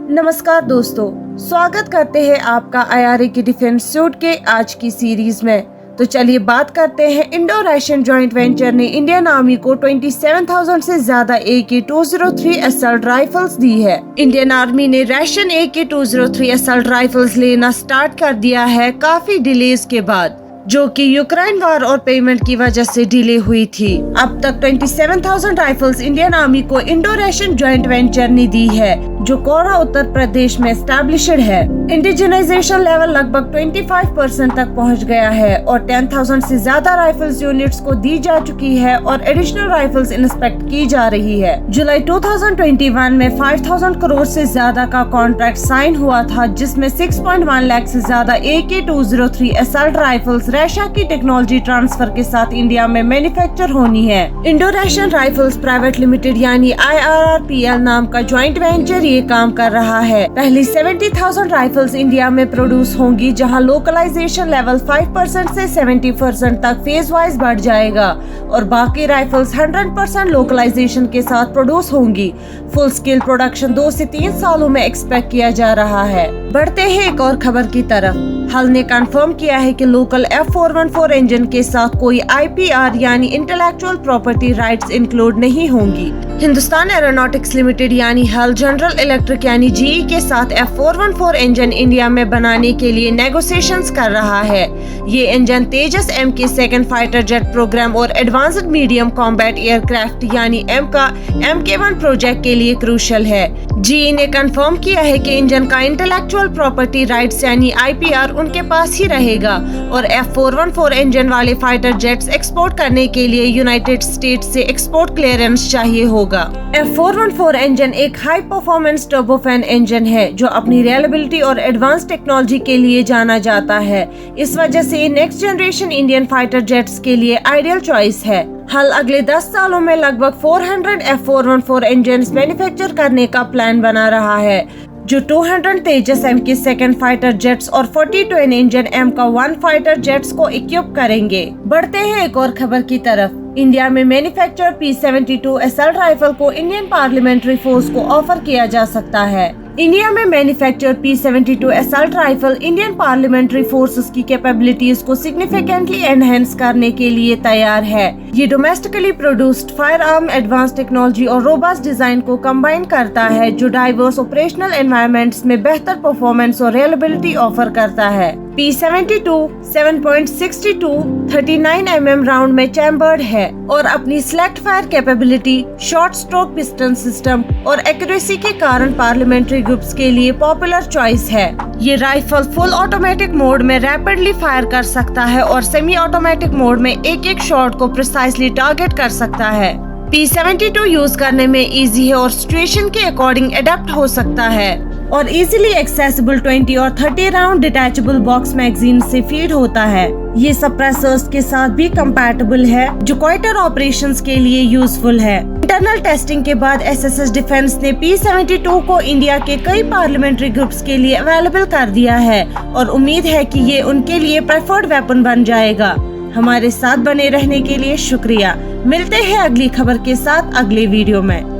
नमस्कार दोस्तों, स्वागत करते हैं आपका IRA की डिफेंस सूट के आज की सीरीज में। तो चलिए बात करते हैं। इंडो रशियन जॉइंट वेंचर ने इंडियन आर्मी को 27,000 से ज्यादा AK-203 असल्ट राइफल्स दी है। इंडियन आर्मी ने रशियन AK-203 असल्ट राइफल्स लेना स्टार्ट कर दिया है काफी डिलेज के बाद, जो कि यूक्रेन वॉर और पेमेंट की वजह से डिले हुई थी। अब तक 27,000 राइफल्स इंडियन आर्मी को इंडो रशियन जॉइंट वेंचर ने दी है, जो कोरा उत्तर प्रदेश में एस्टैब्लिश्ड है। इंडिजिनाइजेशन लेवल लगभग 25% तक पहुंच गया है और 10,000 से ज्यादा राइफल्स यूनिट्स को दी जा चुकी है और एडिशनल राइफल्स इंस्पेक्ट की जा रही है। जुलाई 2021 में 5,000 करोड़ से ज्यादा का कॉन्ट्रैक्ट साइन हुआ था, जिसमें 6.1 लाख से ज्यादा AK-203 असल्ट राइफल्स रशिया की टेक्नोलॉजी ट्रांसफर के साथ इंडिया में मैन्युफैक्चर होनी है। Indo Russian rifles private limited यानी IRRPL नाम का ज्वाइंट वेंचर ये काम कर रहा है। पहली 70,000 राइफल्स इंडिया में प्रोड्यूस होंगी, जहां लोकलाइजेशन लेवल 5% से 70% तक फेज वाइज बढ़ जाएगा और बाकी राइफल्स 100% लोकलाइजेशन के साथ प्रोड्यूस होंगी। फुल स्केल प्रोडक्शन 2 से 3 सालों में एक्सपेक्ट किया जा रहा है। बढ़ते हैं एक और खबर की तरफ। हल ने कंफर्म किया है कि लोकल F414 इंजन के साथ कोई IPR यानी इंटेलेक्चुअल प्रॉपर्टी राइट्स इंक्लूड नहीं होंगी। हिंदुस्तान एरोनॉटिक्स लिमिटेड यानी हल जनरल इलेक्ट्रिक यानी GE के साथ F414 इंजन इंडिया में बनाने के लिए नेगोशिएशंस कर रहा है। ये engine Tejas MK second fighter jet programme और एडवांस्ड मीडियम कॉम्बैट एयरक्राफ्ट यानी M का MK1 प्रोजेक्ट के लिए क्रूशियल है। GE ने कंफर्म किया है कि इंजन का इंटेलेक्चुअल प्रॉपर्टी राइट्स यानी IPR उनके पास ही रहेगा और F414 इंजन वाले फाइटर जेट्स एक्सपोर्ट करने के लिए यूनाइटेड स्टेट्स से एक्सपोर्ट क्लियरेंस चाहिए होगा। F414 इंजन एक हाई परफॉर्मेंस टर्बोफैन इंजन है, जो अपनी रिलायबिलिटी और एडवांस टेक्नोलॉजी के लिए जाना जाता है। इस वजह से ये next generation Indian fighter jets के लिए आइडियल चॉइस है। हल अगले 10 सालों में लगभग 400 F414 इंजन मैन्युफैक्चर करने का प्लान बना रहा है, जो 200 तेजस MK सेकंड फाइटर जेट्स और 42 इंजन MK1 फाइटर जेट्स को इक्विप करेंगे। बढ़ते हैं एक और खबर की तरफ। इंडिया में मैन्युफैक्चर P-72 असल्ट राइफल को इंडियन पार्लियामेंट्री फोर्स को ऑफर किया जा सकता है। इंडिया में manufacture P-72 assault rifle Indian parliamentary forces की कैपेबिलिटीज को सिग्निफिकेंटली एनहेंस करने के लिए तैयार है। ये domestically produced fire arm advance technology और रोबस्ट डिजाइन को कंबाइन करता है, जो डाइवर्स ऑपरेशनल एनवायरनमेंट्स में बेहतर परफॉर्मेंस और रिलायबिलिटी ऑफर करता है। P-72 7.62 39 mm राउंड में चैम्बर्ड है और अपनी select fire capability, short stroke piston system और एक्यूरेसी के कारण पार्लियामेंट्री ग्रुप्स के लिए पॉपुलर चॉइस है। ये राइफल फुल ऑटोमेटिक मोड में रैपिडली फायर कर सकता है और सेमी ऑटोमेटिक मोड में एक शॉट को प्रिसाइसली टारगेट कर सकता है। P-72 यूज करने में इजी है और सिचुएशन के अकॉर्डिंग अडेप्ट हो सकता है और इजीली एक्सेसिबल 20 और 30 राउंड डिटैचेबल बॉक्स मैगजीन से फीड होता है। ये सप्रेसर्स के साथ भी कंपैटिबल है, जो क्वार्टर ऑपरेशंस के लिए यूजफुल है। इंटरनल टेस्टिंग के बाद SSS डिफेंस ने P-72 को इंडिया के कई पार्लियामेंट्री ग्रुप्स के लिए अवेलेबल कर दिया है और उम्मीद है कि ये उनके लिए प्रेफर्ड वेपन बन जाएगा। हमारे साथ बने रहने के लिए शुक्रिया। मिलते हैं अगली खबर के साथ अगले वीडियो में।